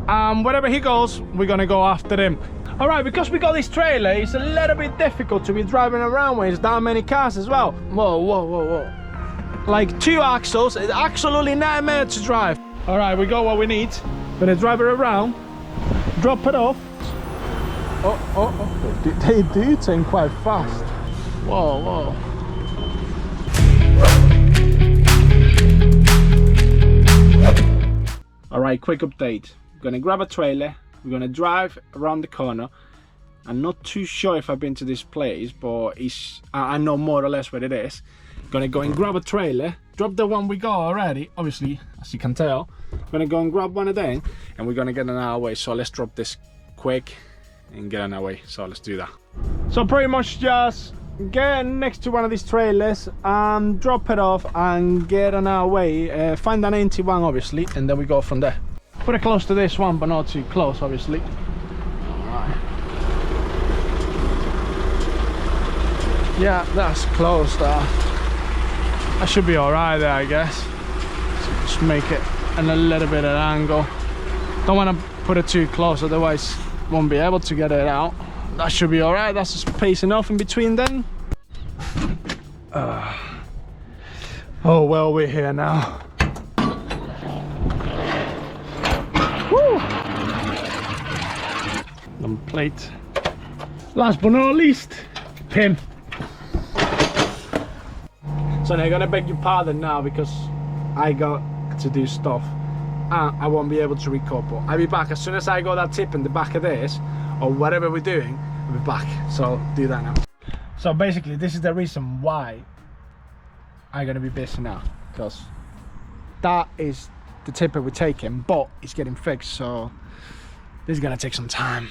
Wherever he goes, we're gonna go after him. All right, because we got this trailer, it's a little bit difficult to be driving around when it's that many cars as well. Whoa, whoa, whoa, whoa. Like 2 axles, it's absolutely nightmare to drive. All right, we got what we need. Gonna drive it around, drop it off. Oh, they do turn quite fast. Whoa, whoa. All right, quick update. We're gonna grab a trailer. We're gonna drive around the corner. I'm not too sure if I've been to this place, but I know more or less where it is. Gonna go and grab a trailer, drop the one we got already, obviously, as you can tell. Gonna go and grab one of them, and we're gonna get on our way. So let's drop this quick and get on our way. So let's do that. So pretty much just get next to one of these trailers and drop it off and get on our way. Find an empty one, obviously, and then we go from there. Put it close to this one, but not too close, obviously. Alright. Yeah, that's close there. That should be alright there, I guess. So just make it in a little bit of an angle. Don't want to put it too close, otherwise won't be able to get it out. That should be alright. That's just space enough in between then. Oh well, we're here now. Woo! Number plate. Last but not least, pin. So now I'm gonna beg your pardon now because I got to do stuff. I won't be able to recouple. I'll be back as soon as I got that tip in the back of this, or whatever we're doing, I'll be back. So do that now. So basically, this is the reason why I'm gonna be busy now, because that is the tipper we're taking, but it's getting fixed, so this is gonna take some time.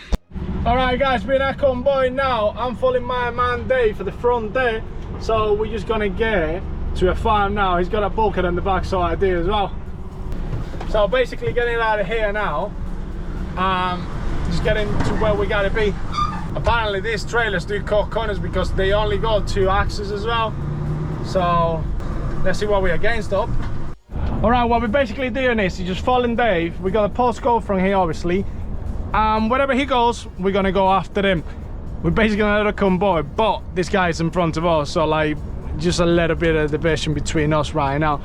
All right, guys, we're at convoy now. I'm following my man Dave for the front there, so we're just gonna get to a farm now. He's got a bulkhead in the back, so I do as well. So basically, getting out of here now. Just getting to where we gotta be. Apparently these trailers do cut corners because they only got 2 axes as well. So let's see what we're against up. All right, what we're basically doing is you're just following Dave. We got a postcode from here, obviously. Wherever he goes, we're gonna go after him. We're basically gonna let it come by, but this guy's in front of us, so like just a little bit of division between us right now.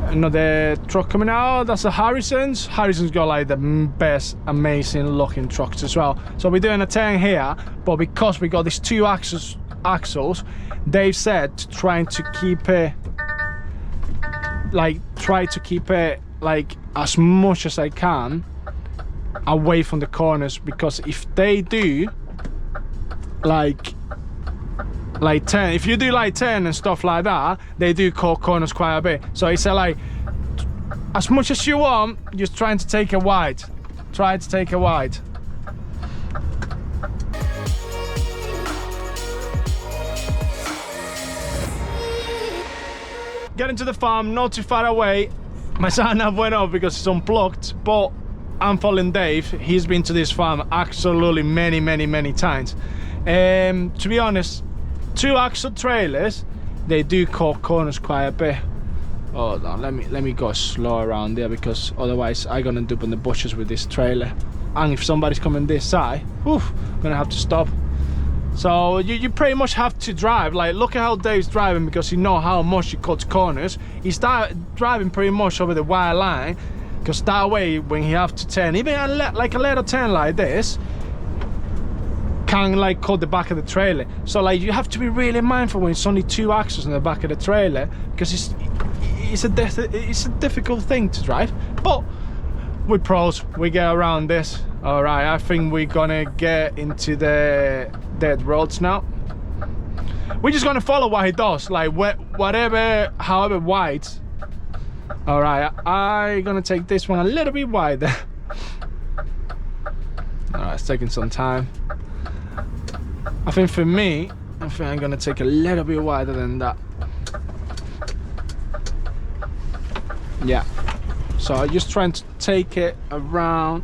Another truck coming out, that's a Harrison's. Harrison's got like the best amazing looking trucks as well. So we're doing a turn here, but because we got these 2 axles, Dave said trying to keep it like as much as I can away from the corners, because if they do like 10, if you do like 10 and stuff like that, they do cut corners quite a bit. So he said like, as much as you want, just trying to take it wide. Try to take it wide. Getting to the farm, not too far away. My sign nav went off because it's unplugged, but I'm following Dave. He's been to this farm absolutely many times. To be honest, 2 axle trailers, they do cut corners quite a bit. Oh no, let me go slow around there, because otherwise I'm gonna end up in the bushes with this trailer, and if somebody's coming this side, oof, I'm gonna have to stop. So you pretty much have to drive like, look at how Dave's driving, because he knows how much he cuts corners. He started driving pretty much over the wire line, because that way when he have to turn, even like a little turn like this, can like cut the back of the trailer. So like you have to be really mindful when it's only 2 axles in the back of the trailer, because it's a difficult thing to drive. But we're pros, we get around this. All right, I think we're gonna get into the dead roads now. We're just gonna follow what he does, like however wide. All right, I'm gonna take this one a little bit wider. All right, it's taking some time. I think for me, I'm gonna take a little bit wider than that. Yeah, so I'm just trying to take it around.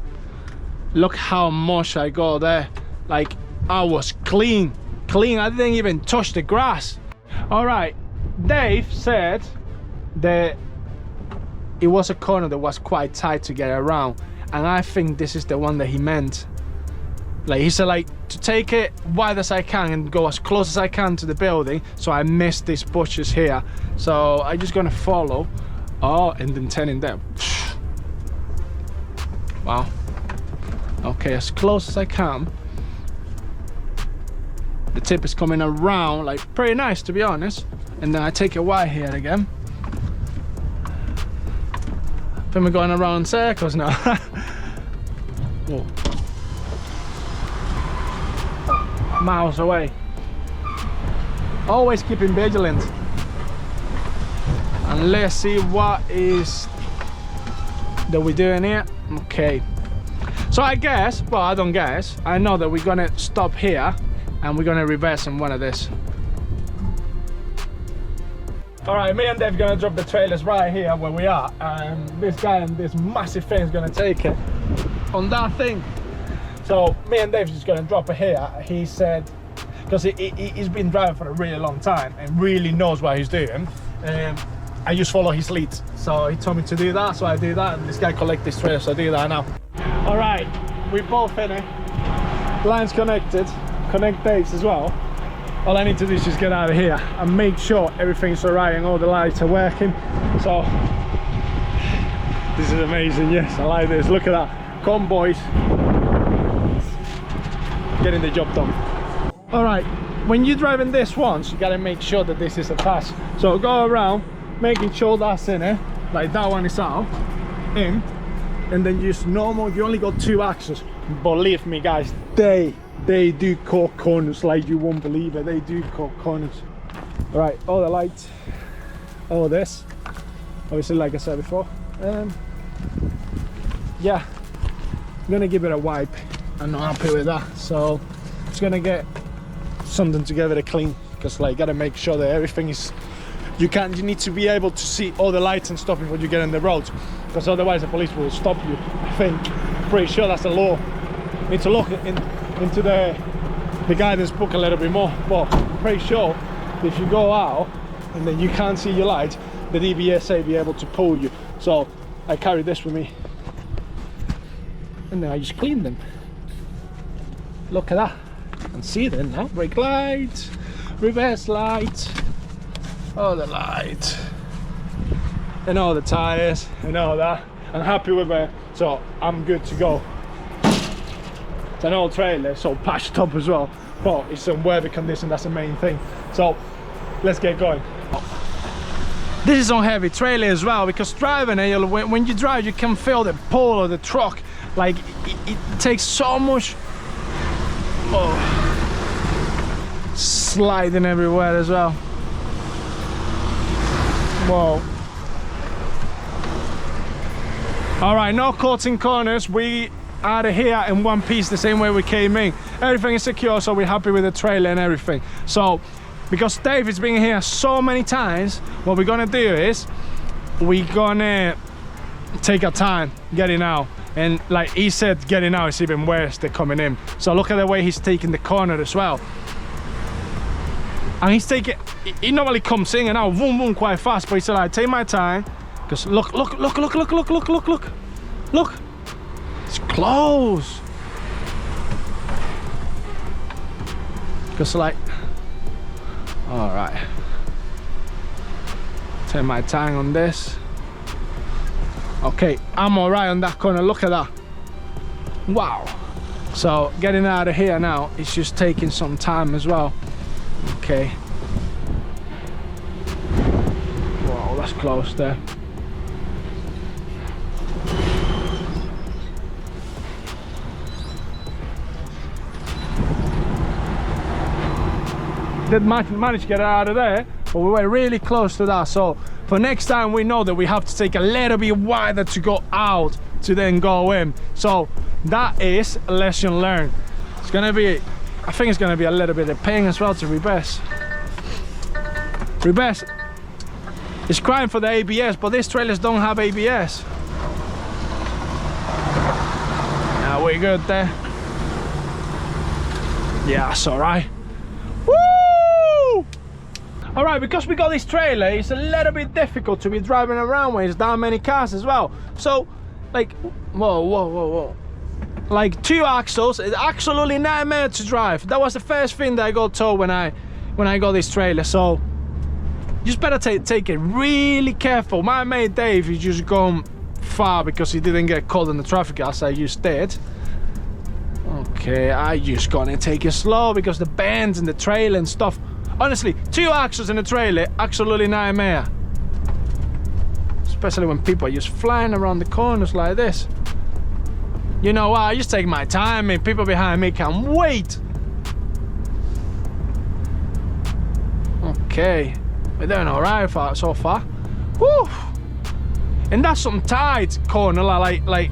Look how much I got there. Like, I was clean. I didn't even touch the grass. All right, Dave said that it was a corner that was quite tight to get around, and I think this is the one that he meant. Like he said, like to take it wide as I can and go as close as I can to the building, so I missed these bushes here. So I'm just gonna follow. Oh, and then turning them. Wow. Okay, as close as I can. The tip is coming around, like pretty nice to be honest. And then I take it wide here again. I think we're going around in circles now. Whoa. Miles away. Always keeping vigilant. And let's see what is that we're doing here. Okay. So I guess, well, I don't guess, I know that we're gonna stop here and we're gonna reverse in one of this. All right, me and Dave gonna drop the trailers right here where we are, and this guy and this massive thing is gonna take it on that thing. So me and Dave's just gonna drop it here. He said, because he's been driving for a really long time and really knows what he's doing. I just follow his leads. So he told me to do that, so I do that, and this guy collect this trailer, so I do that now. All right, we both in it. Lines connected, connect Dave's as well. All I need to do is just get out of here and make sure everything's all right and all the lights are working. So this is amazing. Yes, I like this. Look at that. Come on, boys. Getting the job done. All right, when you're driving this once, you gotta make sure that this is attached. So go around, making sure that's in it, like that one is out, in, and then just normal. You only got 2 axles. Believe me, guys, they do cut corners like you won't believe it. They do cut corners. All right, all the lights, all this, obviously, like I said before. Yeah, I'm gonna give it a wipe. I'm not happy with that, so just gonna get something to give it a clean, because like gotta make sure that everything is, you need to be able to see all the lights and stuff before you get on the road, because otherwise the police will stop you. I think, pretty sure that's the law. Need to look into the guidance book a little bit more, but I'm pretty sure if you go out and then you can't see your lights, the DBSA be able to pull you. So I carry this with me, and then I just clean them. Look at that, and see them now. Brake lights, reverse lights, all the lights, and all the tires, and all that. I'm happy with it, so I'm good to go. It's an old trailer, so patched up as well, but it's in worthy condition. That's the main thing. So let's get going. This is on heavy trailer as well, because driving it, when you drive, you can feel the pull of the truck. Like it takes so much. Oh, sliding everywhere as well. Whoa. All right, no cutting corners. We out of here in one piece, the same way we came in. Everything is secure, so we're happy with the trailer and everything. So because Dave has been here so many times, what we're gonna do is we're gonna take our time getting out. And like he said, getting out is even worse than coming in. So look at the way he's taking the corner as well. And he's taking, he normally comes in and out, boom, boom, quite fast, but he said, like, take my time. Because look, it's close. Because like, all right. Take my time on this. Okay, I'm all right on that corner. Look at that. Wow. So getting out of here now, it's just taking some time as well. Okay. Wow, that's close there. Did manage to get out of there, but we were really close to that. So for next time, we know that we have to take a little bit wider to go out to then go in. So that is a lesson learned. It's gonna be, I think it's gonna be a little bit of pain as well to reverse. Reverse is crying for the ABS, but these trailers don't have ABS. Now we're good there. Yeah, that's all right. Woo! All right, because we got this trailer, it's a little bit difficult to be driving around when it's that many cars as well. So, like, whoa. Like 2 axles, it's absolutely nightmare to drive. That was the first thing that I got told when I got this trailer. So, you just better take it really careful. My mate Dave, he's just gone far because he didn't get caught in the traffic as I just did. Okay, I just gonna take it slow because the bends and the trailer and stuff. Honestly, 2 axles in a trailer, absolutely nightmare. Especially when people are just flying around the corners like this. You know what, I just take my time and people behind me can't wait. Okay, we're doing all right so far. Woo! And that's some tight corner, like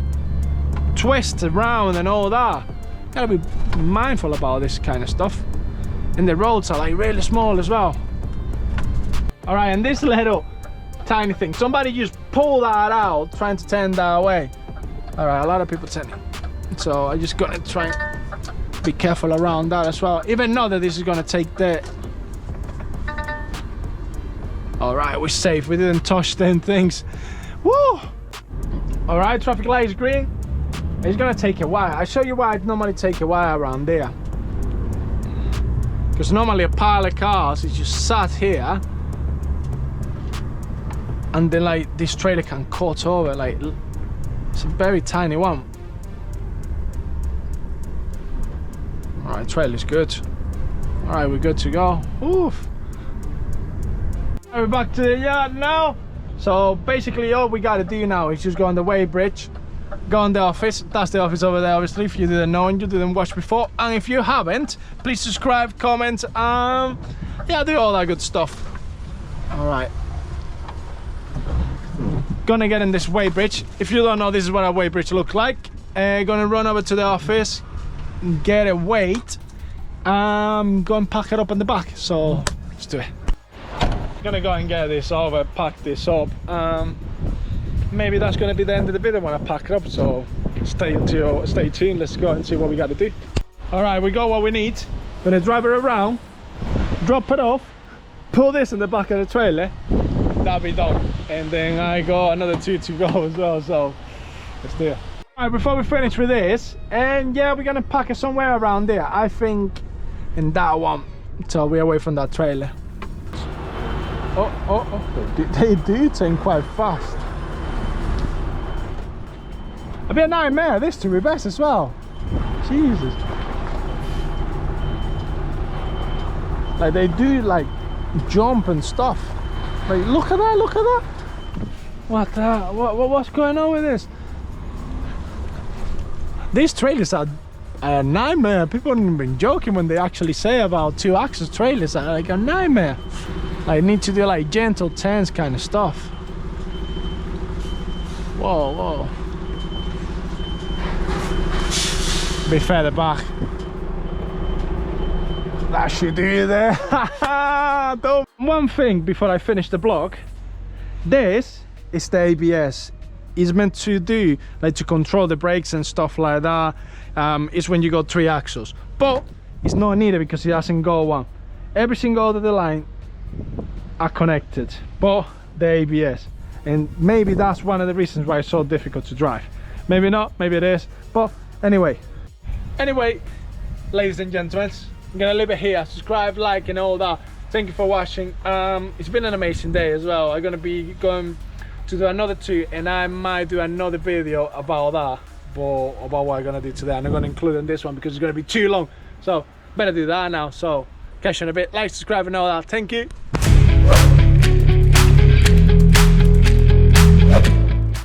twist around and all that. Gotta be mindful about this kind of stuff. And the roads are like really small as well. All right, and this little tiny thing, somebody just pull that out trying to turn that away. All right, a lot of people turning. So I just gotta try and be careful around that as well. Even though that this is gonna take the... All right, we're safe. We didn't touch them things. Woo! All right, traffic light is green. It's gonna take a while. I'll show you why it normally take a while around there. Because normally a pile of cars is just sat here and then like this trailer can cut over, like it's a very tiny one. Alright, trailer's good. Alright, we're good to go. Oof. We're back to the yard now. So basically all we gotta do now is just go on the weighbridge, go on the office. That's the office over there, obviously, if you didn't know and you didn't watch before. And if you haven't, please subscribe, comment, yeah, do all that good stuff. All right, gonna get in this weighbridge. If you don't know, this is what a weighbridge looks like. Gonna run over to the office, get a weight, go and pack it up in the back. So let's do it. Gonna go and get this over, pack this up. Maybe that's going to be the end of the video when I pack it up, so stay tuned. Let's go and see what we got to do. All right, we got what we need. Gonna drive it around, drop it off, pull this in the back of the trailer, that'll be done. And then I got another 2 to go as well, so let's do it. All right, before we finish with this, and yeah, we're gonna pack it somewhere around there. I think in that one, so we're away from that trailer. Oh, they do turn quite fast. A bit of nightmare this to reverse as well. Jesus. Like they do like jump and stuff. Like look at that, look at that. What's going on with this? These trailers are a nightmare. People haven't been joking when they actually say about 2 axle trailers are like a nightmare. Like need to do like gentle turns kind of stuff. Whoa. Be further back. That should do you there. One thing before I finish the vlog. This is the ABS. It's meant to do like to control the brakes and stuff like that. It's when you got 3 axles, but it's not needed because it hasn't got one. Every single of the line are connected, but the ABS, and maybe that's one of the reasons why it's so difficult to drive. Maybe not, maybe it is, but anyway, ladies and gentlemen, I'm gonna leave it here. Subscribe, like and all that. Thank you for watching. It's been an amazing day as well. I'm gonna be going to do another 2, and I might do another video about that, about what I'm gonna do today. And I'm gonna include in this one because it's gonna be too long, so better do that now. So catch you in a bit. Like, subscribe and all that. Thank you.